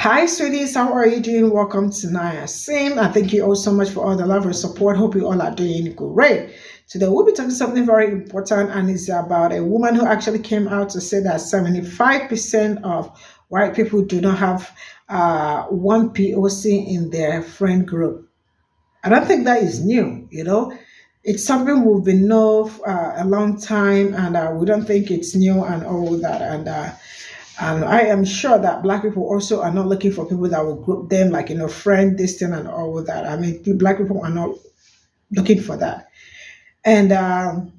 Hi, sweeties. How are you doing? Welcome to Naya Sim. And thank you all so much for all the love and support. Hope you all are doing great. Today, we'll be talking something very important, and it's about a woman who actually came out to say that 75% of white people do not have one POC in their friend group. I don't think that is new. It's something we've been know a long time, and we don't think it's new and all that. And I am sure that Black people also are not looking for people that will group them like, friend, this thing, and all that. I mean, Black people are not looking for that. And I'm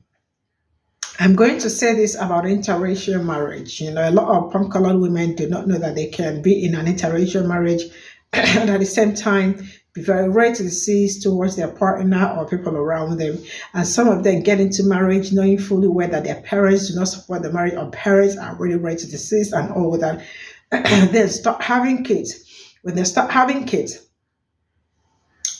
going to say this about interracial marriage. A lot of palm-colored women do not know that they can be in an interracial marriage and at the same time be very racist towards their partner or people around them. And some of them get into marriage knowing fully well that their parents do not support the marriage, or parents are really racist and all that. And then start having kids. When they start having kids,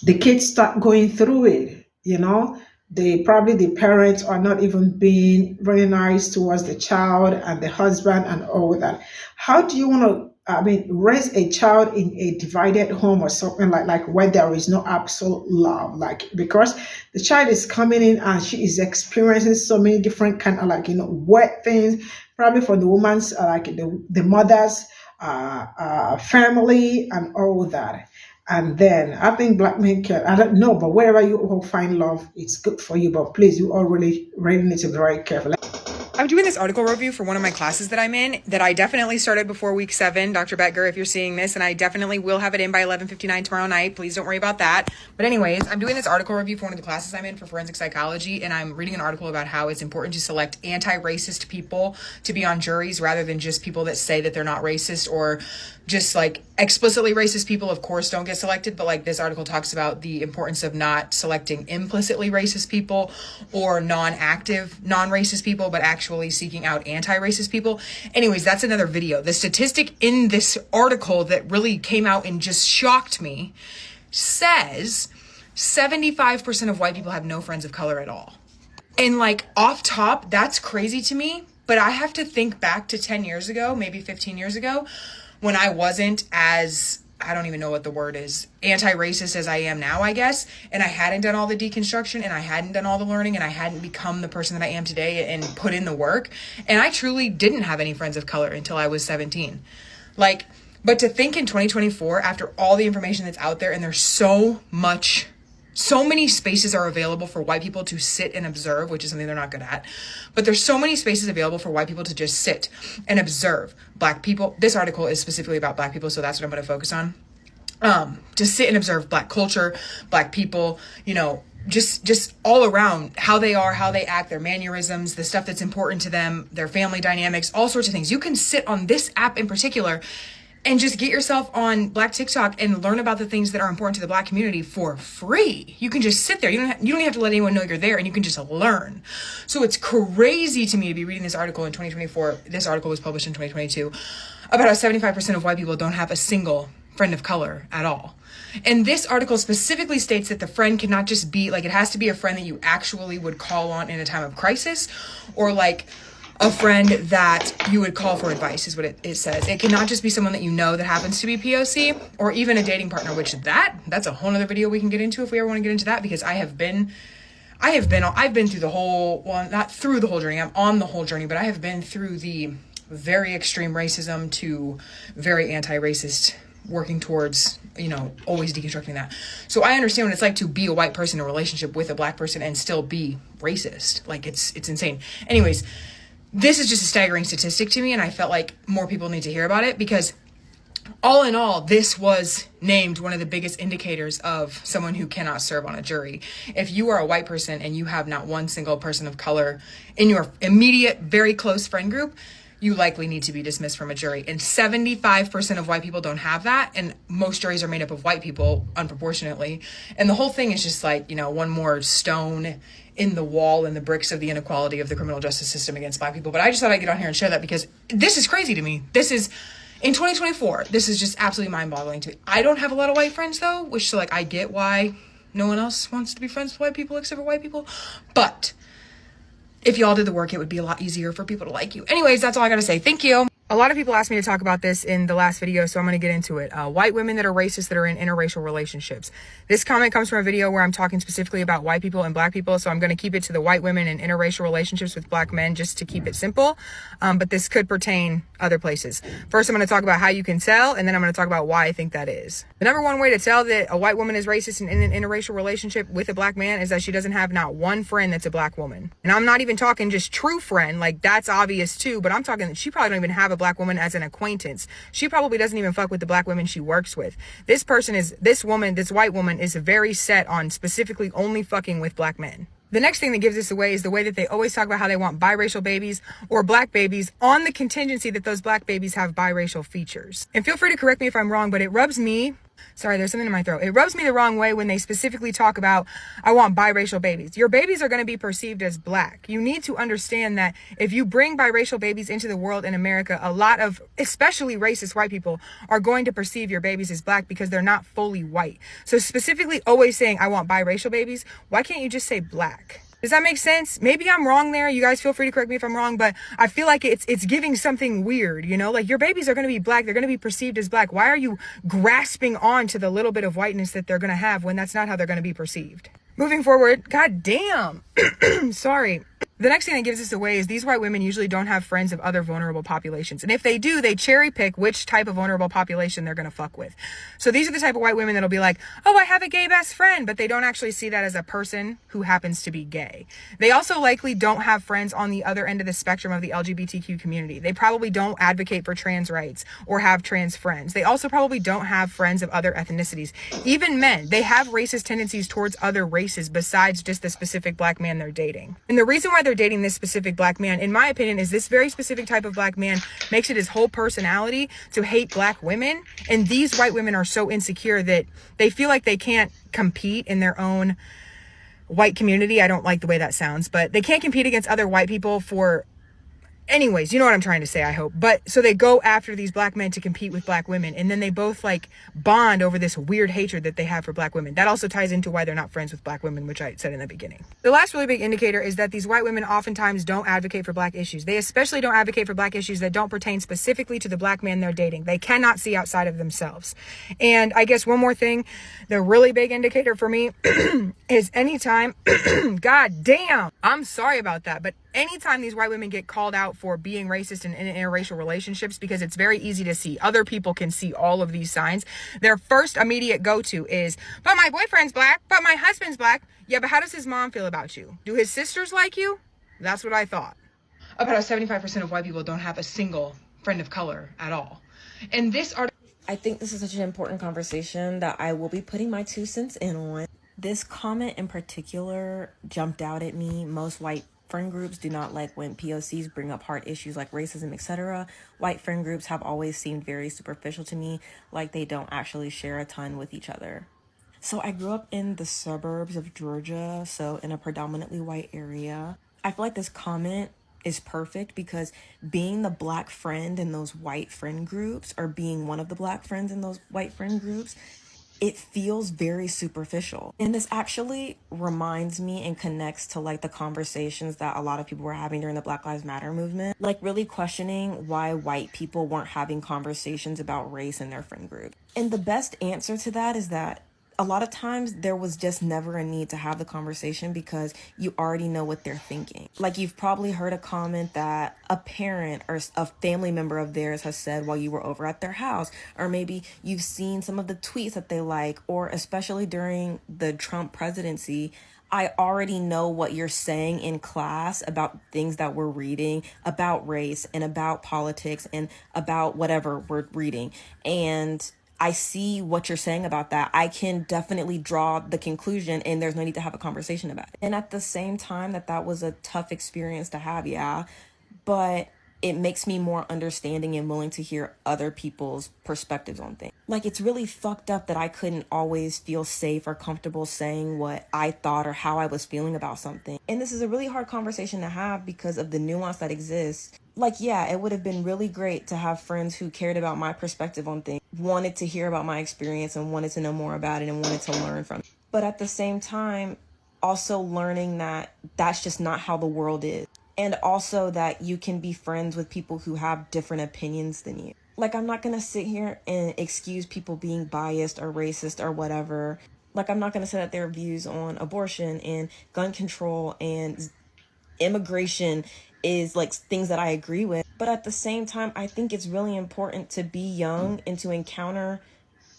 the kids start going through it, the parents are not even being very nice towards the child and the husband and all that. How do you want to raise a child in a divided home or something like where there is no absolute love, because the child is coming in and she is experiencing so many different kind of wet things, probably from the woman's the mother's family and all that. And then I think Black men can, I don't know, but wherever you all find love, it's good for you. But please, you all really need to be very careful. I'm doing this article review for one of my classes that I'm in that I definitely started before week 7, Dr. Becker, if you're seeing this, and I definitely will have it in by 11:59 tomorrow night. Please don't worry about that. But anyways, I'm doing this article review for one of the classes I'm in for forensic psychology, and I'm reading an article about how it's important to select anti-racist people to be on juries rather than just people that say that they're not racist, or just explicitly racist people, of course, don't get selected. But this article talks about the importance of not selecting implicitly racist people or non-active, non-racist people, but actually seeking out anti-racist people. Anyways, that's another video. The statistic in this article that really came out and just shocked me says 75% of white people have no friends of color at all. And off top, that's crazy to me. But I have to think back to 10 years ago, maybe 15 years ago, when I wasn't as, I don't even know what the word is, anti-racist as I am now, I guess. And I hadn't done all the deconstruction, and I hadn't done all the learning, and I hadn't become the person that I am today and put in the work. And I truly didn't have any friends of color until I was 17. But to think in 2024, after all the information that's out there, and there's so many spaces are available for white people to sit and observe, which is something they're not good at. But there's so many spaces available for white people to just sit and observe Black people. This article is specifically about Black people, so that's what I'm going to focus on. To sit and observe Black culture, Black people, just all around how they are, how they act, their mannerisms, the stuff that's important to them, their family dynamics, all sorts of things. You can sit on this app in particular and just get yourself on Black TikTok and learn about the things that are important to the Black community for free. You can just sit there. You don't even have to let anyone know you're there, and you can just learn. So it's crazy to me to be reading this article in 2024. This article was published in 2022 about how 75% of white people don't have a single friend of color at all. And this article specifically states that the friend cannot just be it has to be a friend that you actually would call on in a time of crisis, or a friend that you would call for advice, is what it says. It cannot just be someone that you know that happens to be POC, or even a dating partner, which that's a whole nother video we can get into if we ever want to get into that, because I've been through the whole, well, not through the whole journey, I'm on the whole journey, but I have been through the very extreme racism to very anti-racist, working towards, always deconstructing that. So I understand what it's like to be a white person in a relationship with a Black person and still be racist. It's insane. Anyways, this is just a staggering statistic to me, and I felt like more people need to hear about it, because all in all, this was named one of the biggest indicators of someone who cannot serve on a jury. If you are a white person and you have not one single person of color in your immediate, very close friend group, you likely need to be dismissed from a jury. And 75% of white people don't have that, and most juries are made up of white people, unproportionately. And the whole thing is just one more stone in the wall and the bricks of the inequality of the criminal justice system against Black people. But I just thought I'd get on here and share that, because this is crazy to me. This is, in 2024, this is just absolutely mind-boggling to me. I don't have a lot of white friends, though, which I get why no one else wants to be friends with white people except for white people. But if y'all did the work, it would be a lot easier for people to like you. Anyways, that's all I gotta say. Thank you. A lot of people asked me to talk about this in the last video, so I'm going to get into it. White women that are racist that are in interracial relationships. This comment comes from a video where I'm talking specifically about white people and black people, so I'm going to keep it to the white women in interracial relationships with black men just to keep it simple, but this could pertain other places. First, I'm going to talk about how you can tell, and then I'm going to talk about why I think that is. The number one way to tell that a white woman is racist and in an interracial relationship with a black man is that she doesn't have not one friend that's a black woman. And I'm not even talking just true friend, like that's obvious too, but I'm talking that she probably don't even have a black woman as an acquaintance. She probably doesn't even fuck with the black women she works with. This white woman is very set on specifically only fucking with black men. The next thing that gives this away is the way that they always talk about how they want biracial babies or black babies on the contingency that those black babies have biracial features. And feel free to correct me if I'm wrong, but it rubs me, sorry, there's something in my throat. It rubs me the wrong way when they specifically talk about, I want biracial babies. Your babies are going to be perceived as black. You need to understand that if you bring biracial babies into the world in America, a lot of, especially racist white people, are going to perceive your babies as black because they're not fully white. So specifically always saying, I want biracial babies, why can't you just say black? Does that make sense? Maybe I'm wrong there. You guys feel free to correct me if I'm wrong, but I feel like it's giving something weird, you know? Like your babies are going to be black. They're going to be perceived as black. Why are you grasping on to the little bit of whiteness that they're going to have when that's not how they're going to be perceived? Moving forward, god damn. Sorry. The next thing that gives this away is these white women usually don't have friends of other vulnerable populations. And if they do, they cherry pick which type of vulnerable population they're going to fuck with. So these are the type of white women that'll be like, oh, I have a gay best friend, but they don't actually see that as a person who happens to be gay. They also likely don't have friends on the other end of the spectrum of the LGBTQ community. They probably don't advocate for trans rights or have trans friends. They also probably don't have friends of other ethnicities. Even men, they have racist tendencies towards other races besides just the specific black man they're dating. And the reason why they're dating this specific black man, in my opinion, is this very specific type of black man makes it his whole personality to hate black women. And these white women are so insecure that they feel like they can't compete in their own white community. I don't like the way that sounds, but they can't compete against other white people for... Anyways, you know what I'm trying to say, I hope. But so they go after these black men to compete with black women. And then they both like bond over this weird hatred that they have for black women. That also ties into why they're not friends with black women, which I said in the beginning. The last really big indicator is that these white women oftentimes don't advocate for black issues. They especially don't advocate for black issues that don't pertain specifically to the black man they're dating. They cannot see outside of themselves. And I guess one more thing, the really big indicator for me is anytime, god damn, I'm sorry about that, but anytime these white women get called out for being racist in interracial relationships, because it's very easy to see, other people can see all of these signs, their first immediate go-to is, but my boyfriend's black, but my husband's black. Yeah, but how does his mom feel about you? Do his sisters like you? That's what I thought. About 75% of white people don't have a single friend of color at all. And this article... I think this is such an important conversation that I will be putting my 2 cents in on. This comment in particular jumped out at me. Most white friend groups do not like when POCs bring up hard issues like racism, etc. White friend groups have always seemed very superficial to me, like they don't actually share a ton with each other. So I grew up in the suburbs of Georgia, so in a predominantly white area. I feel like this comment is perfect because being the black friend in those white friend groups, or being one of the black friends in those white friend groups, it feels very superficial. And this actually reminds me and connects to like the conversations that a lot of people were having during the Black Lives Matter movement, like really questioning why white people weren't having conversations about race in their friend group. And the best answer to that is that a lot of times there was just never a need to have the conversation because you already know what they're thinking. Like you've probably heard a comment that a parent or a family member of theirs has said while you were over at their house, or maybe you've seen some of the tweets that they like, or especially during the Trump presidency, I already know what you're saying in class about things that we're reading, about race and about politics and about whatever we're reading. And I see what you're saying about that. I can definitely draw the conclusion and there's no need to have a conversation about it. And at the same time that was a tough experience to have, yeah, but it makes me more understanding and willing to hear other people's perspectives on things. Like, it's really fucked up that I couldn't always feel safe or comfortable saying what I thought or how I was feeling about something. And this is a really hard conversation to have because of the nuance that exists. Like, yeah, it would have been really great to have friends who cared about my perspective on things, wanted to hear about my experience and wanted to know more about it and wanted to learn from it. But at the same time, also learning that that's just not how the world is. And also that you can be friends with people who have different opinions than you. Like, I'm not gonna sit here and excuse people being biased or racist or whatever. Like, I'm not gonna say that their views on abortion and gun control and immigration is like things that I agree with. But at the same time, I think it's really important to be young and to encounter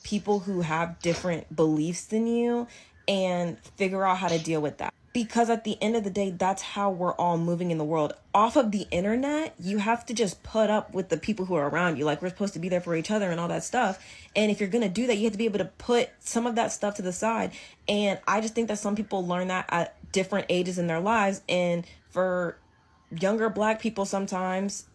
people who have different beliefs than you and figure out how to deal with that. Because at the end of the day, that's how we're all moving in the world. Off of the internet, you have to just put up with the people who are around you. Like, we're supposed to be there for each other and all that stuff. And if you're going to do that, you have to be able to put some of that stuff to the side. And I just think that some people learn that at different ages in their lives. And for younger Black people, sometimes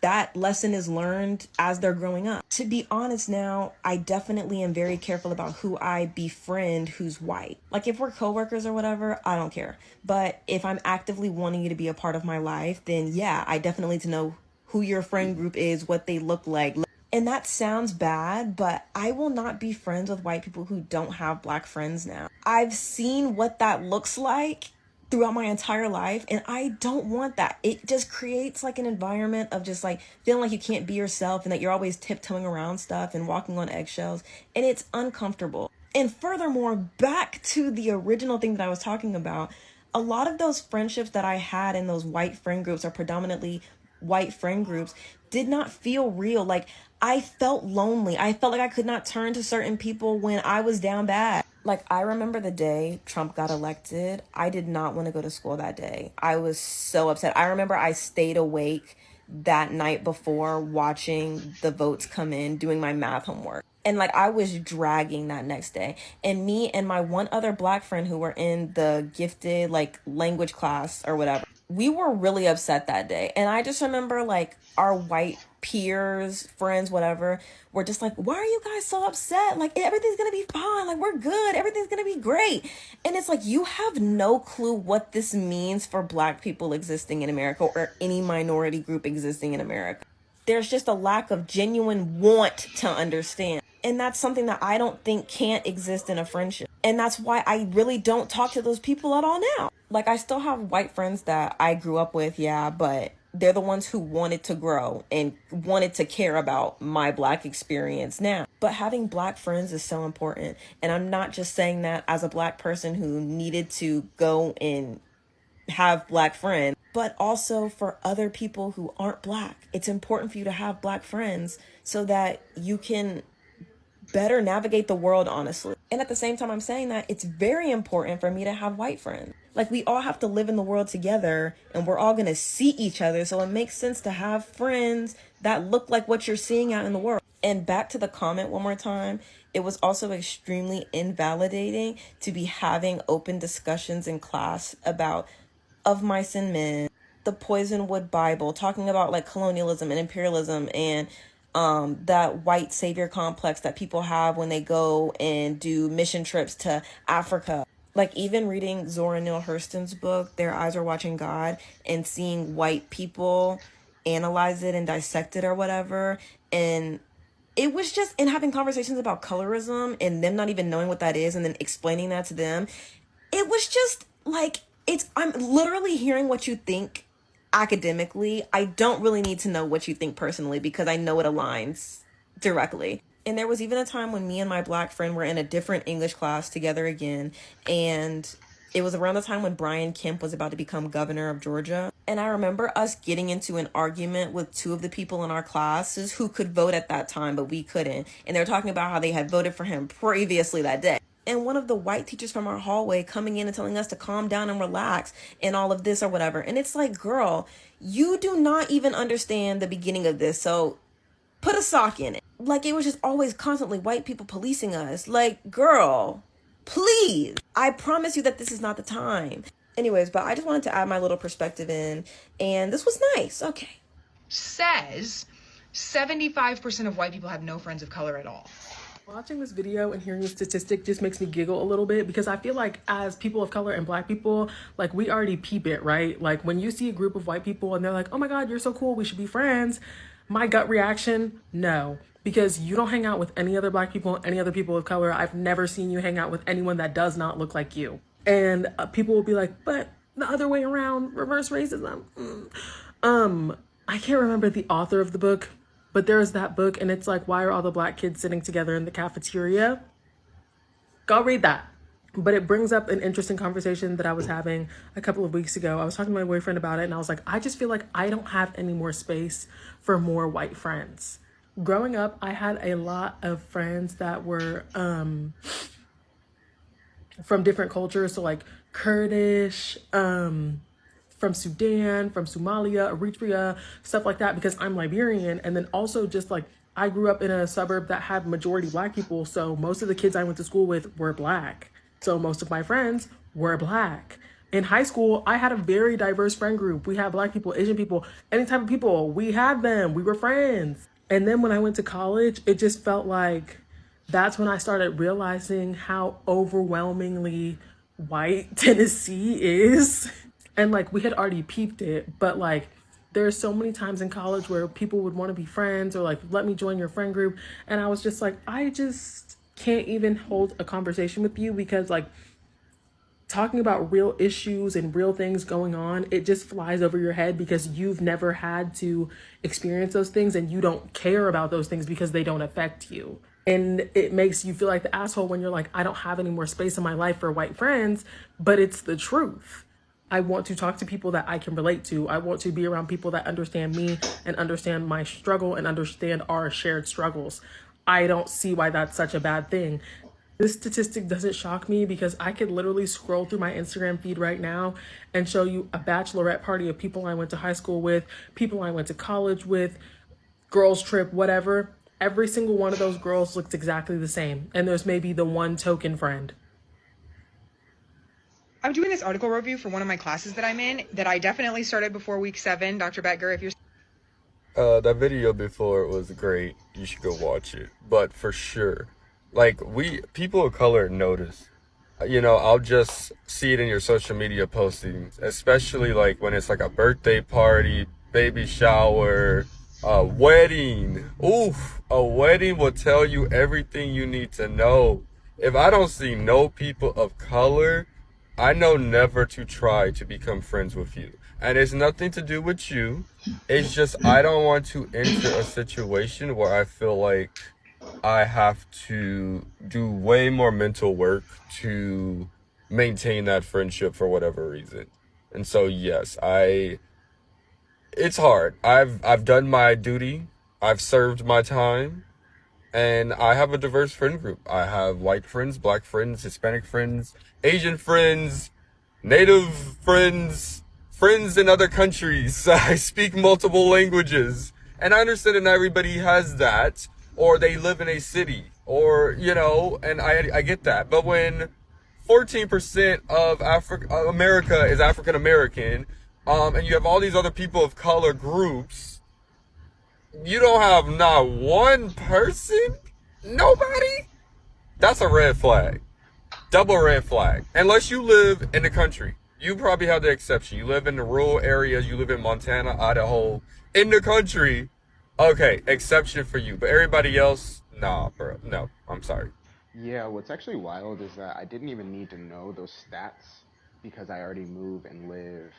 that lesson is learned as they're growing up. To be honest now, I definitely am very careful about who I befriend who's white. Like, if we're coworkers or whatever, I don't care. But if I'm actively wanting you to be a part of my life, then yeah, I definitely need to know who your friend group is, what they look like. And that sounds bad, but I will not be friends with white people who don't have Black friends now. I've seen what that looks like throughout my entire life, and I don't want that. It just creates like an environment of just like feeling like you can't be yourself and that you're always tiptoeing around stuff and walking on eggshells, and it's uncomfortable. And furthermore, back to the original thing that I was talking about, a lot of those friendships that I had in those white friend groups, or predominantly white friend groups, did not feel real. Like, I felt lonely. I felt like I could not turn to certain people when I was down bad. Like, I remember the day Trump got elected. I did not want to go to school that day. I was so upset. I remember I stayed awake that night before watching the votes come in, doing my math homework. And like, I was dragging that next day. And me and my one other Black friend who were in the gifted like language class or whatever, we were really upset that day. And I just remember like our white peers, friends, whatever, were just like, why are you guys so upset? Like, everything's gonna be fine. Like, we're good. Everything's gonna be great. And it's like, you have no clue what this means for Black people existing in America, or any minority group existing in America. There's just a lack of genuine want to understand. And that's something that I don't think can't exist in a friendship. And that's why I really don't talk to those people at all now. Like, I still have white friends that I grew up with, yeah, but they're the ones who wanted to grow and wanted to care about my Black experience now. But having Black friends is so important. And I'm not just saying that as a Black person who needed to go and have Black friends, but also for other people who aren't Black. It's important for you to have Black friends so that you can better navigate the world, honestly. And at the same time I'm saying that, it's very important for me to have white friends. Like, we all have to live in the world together, and we're all gonna see each other, so it makes sense to have friends that look like what you're seeing out in the world. And back to the comment one more time, it was also extremely invalidating to be having open discussions in class about Of Mice and Men, the Poisonwood Bible, talking about like colonialism and imperialism and that white savior complex that people have when they go and do mission trips to Africa. Like, even reading Zora Neale Hurston's book, Their Eyes Are Watching God, and seeing white people analyze it and dissect it or whatever. And it was just, and having conversations about colorism and them not even knowing what that is and then explaining that to them. It was just like, I'm literally hearing what you think academically. I don't really need to know what you think personally, because I know it aligns directly. And there was even a time when me and my Black friend were in a different English class together again, and it was around the time when Brian Kemp was about to become governor of Georgia. And I remember us getting into an argument with two of the people in our classes who could vote at that time, but we couldn't. And they were talking about how they had voted for him previously that day. And one of the white teachers from our hallway coming in and telling us to calm down and relax and all of this or whatever. And it's like, girl, you do not even understand the beginning of this, so put a sock in it. Like, it was just always constantly white people policing us. Like, girl, please. I promise you that this is not the time. Anyways, but I just wanted to add my little perspective in, and this was nice. Okay. Says 75% of white people have no friends of color at all. Watching this video and hearing the statistic just makes me giggle a little bit, because I feel like as people of color and Black people, like, we already peep it, right? Like, when you see a group of white people and they're like, oh my God, you're so cool, we should be friends. My gut reaction, no, because you don't hang out with any other Black people, any other people of color. I've never seen you hang out with anyone that does not look like you. And people will be like, but the other way around, reverse racism. I can't remember the author of the book, but there's that book, and it's like, why are all the black kids sitting together in the cafeteria? Go read that. But it brings up an interesting conversation that I was having a couple of weeks ago. I was talking to my boyfriend about it, and I was like, I just feel like I don't have any more space for more white friends. Growing up, I had a lot of friends that were from different cultures. So like Kurdish, from Sudan, from Somalia, Eritrea, stuff like that, because I'm Liberian. And then also just like, I grew up in a suburb that had majority black people. So most of the kids I went to school with were black. So most of my friends were black. In high school, I had a very diverse friend group. We had black people, Asian people, any type of people. We had them, we were friends. And then when I went to college, it just felt like that's when I started realizing how overwhelmingly white Tennessee is. And like, we had already peeped it, but like, there's so many times in college where people would want to be friends or like, let me join your friend group. And I was just like, I just can't even hold a conversation with you, because like, talking about real issues and real things going on, it just flies over your head because you've never had to experience those things, and you don't care about those things because they don't affect you. And it makes you feel like the asshole when you're like, I don't have any more space in my life for white friends, but it's the truth. I want to talk to people that I can relate to. I want to be around people that understand me and understand my struggle and understand our shared struggles. I don't see why that's such a bad thing. This statistic doesn't shock me because I could literally scroll through my Instagram feed right now and show you a bachelorette party of people I went to high school with, people I went to college with, girls trip, whatever. Every single one of those girls looks exactly the same. And there's maybe the one token friend. I'm doing this article review for one of my classes that I'm in that I definitely started before week 7. Dr. Becker, if you're... That video before was great. You should go watch it. But for sure, like, people of color notice. You know, I'll just see it in your social media postings, especially like when it's like a birthday party, baby shower, a wedding. Oof, a wedding will tell you everything you need to know. If I don't see no people of color, I know never to try to become friends with you. And it's nothing to do with you. It's just I don't want to enter a situation where I feel like I have to do way more mental work to maintain that friendship for whatever reason. And so yes, it's hard. I've done my duty. I've served my time. And I have a diverse friend group. I have white friends, black friends, Hispanic friends, Asian friends, Native friends, friends in other countries. I speak multiple languages. And I understand that not everybody has that, or they live in a city, or, you know, and I get that. But when 14% of America is African American, and you have all these other people of color groups, you don't have not one person? Nobody? That's a red flag. Double red flag. Unless you live in the country. You probably have the exception. You live in the rural areas. You live in Montana, Idaho, in the country. Okay, exception for you. But everybody else, nah, bro. No, I'm sorry. Yeah, what's actually wild is that I didn't even need to know those stats because I already move and live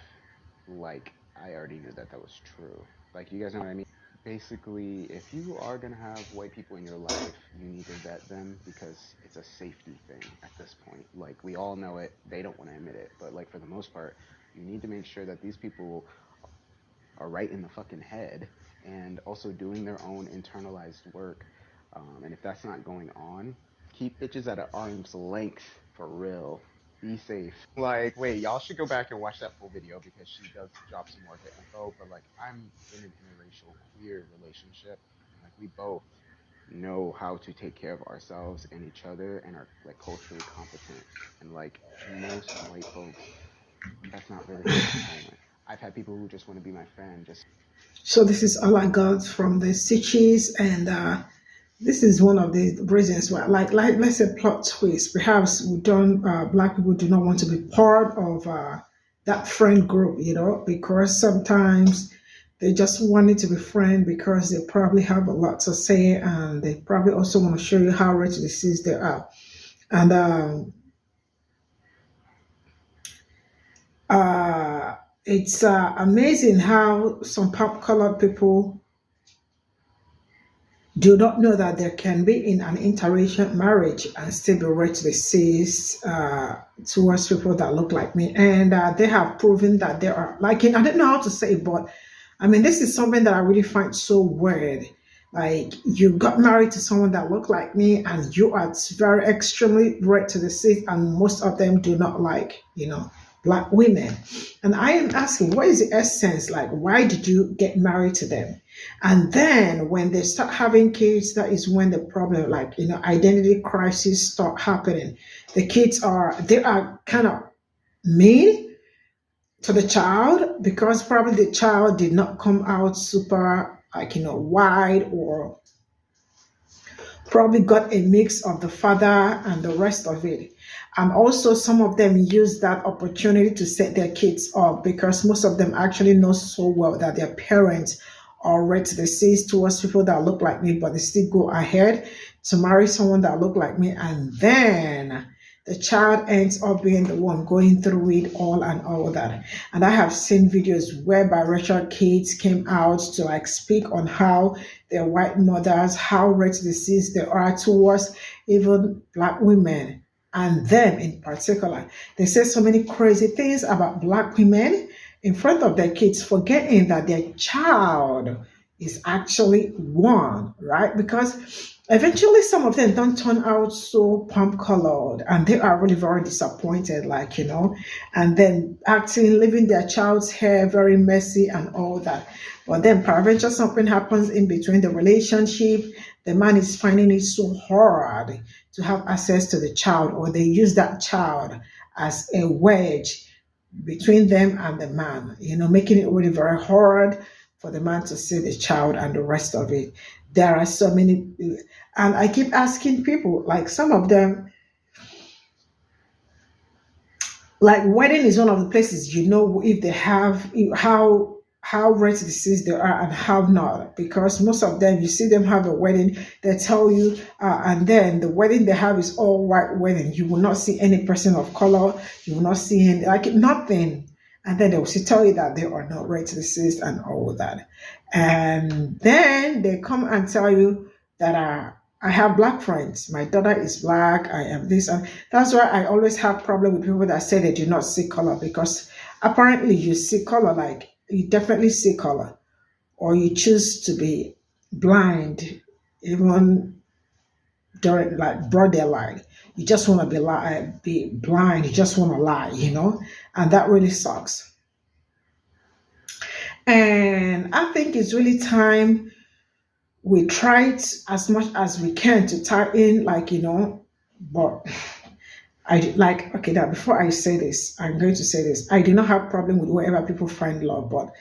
like I already knew that that was true. Like, you guys know what I mean? Basically, if you are going to have white people in your life, you need to vet them because it's a safety thing at this point. Like, we all know it. They don't want to admit it. But, like, for the most part, you need to make sure that these people are right in the fucking head and also doing their own internalized work. And if that's not going on, keep bitches at an arm's length for real. Be safe. Like, wait, y'all should go back and watch that full video because she does drop some more good info. But like, I'm in an interracial queer relationship. Like, we both know how to take care of ourselves and each other and are like culturally competent. And like most white folks, that's not really common. I've had people who just want to be my friend. So this is all I got from the stitches, and this is one of the reasons why, like let's say plot twist. Perhaps we don't, black people do not want to be part of that friend group, you know, because sometimes they just wanted to be friends because they probably have a lot to say, and they probably also want to show you how rich this is they are. And It's amazing how some pop-colored people do not know that there can be in an interracial marriage and still be racist towards people that look like me. And they have proven that there are, like, I don't know how to say it, but I mean, this is something that I really find so weird. Like, you got married to someone that looked like me and you are very extremely racist, and most of them do not like, Black women. And I am asking, what is the essence? Like, why did you get married to them? And then when they start having kids, that is when the problem, like, identity crisis start happening. The kids they are kind of mean to the child because probably the child did not come out super, like, wide, or probably got a mix of the father and the rest of it. And also some of them use that opportunity to set their kids up because most of them actually know so well that their parents are racist towards people that look like me, but they still go ahead to marry someone that look like me. And then the child ends up being the one going through it all and all that. And I have seen videos where biracial kids came out to like speak on how their white mothers, how racist they are towards even Black women. And them in particular, they say so many crazy things about Black women in front of their kids, forgetting that their child is actually one, right? Because eventually some of them don't turn out so pump-colored and they are really very disappointed, like, and then acting, leaving their child's hair very messy and all that. But then peradventure something happens in between the relationship, the man is finding it so hard to have access to the child, or they use that child as a wedge between them and the man, making it really very hard for the man to see the child and the rest of it. There are so many, and I keep asking people, like some of them, like wedding is one of the places, if they have, how racist they are and how not, because most of them, you see them have a wedding, they tell you, and then the wedding they have is all white wedding. You will not see any person of color, you will not see any, like nothing. And then they will tell you that they are not racist and all that. And then they come and tell you that I have Black friends. My daughter is Black. I am this. And that's why I always have problem with people that say they do not see color, because apparently you see color, like you definitely see color, or you choose to be blind, even during like broad daylight. You just want to be blind. You just want to lie, and that really sucks. And I think it's really time we try as much as we can to tie in, like, but now before I say this, I'm going to say this. I do not have problem with wherever people find love, but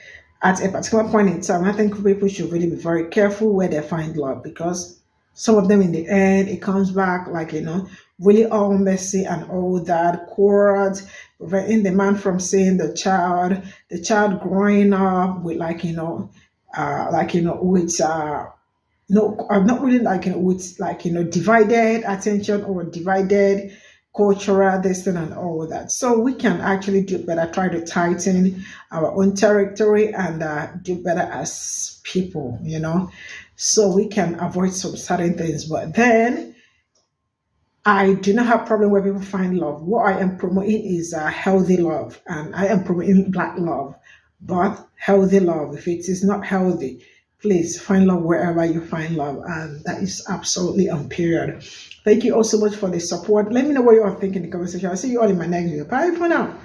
at a particular point in time, I think people should really be very careful where they find love, because some of them in the end, it comes back like, really all messy and all that, quarrels, preventing the man from seeing the child growing up with with no, I'm not really with divided attention or divided cultural this thing and all that. So we can actually do better, try to tighten our own territory and do better as people, so we can avoid some certain things. But then I do not have problem where people find love. What I am promoting is healthy love, and I am promoting Black love, but healthy love. If it is not healthy, please find love wherever you find love, and that is absolutely on period. Thank you all so much for the support. Let me know what you are thinking in the comment section. I'll see you all in my next video. Bye for now.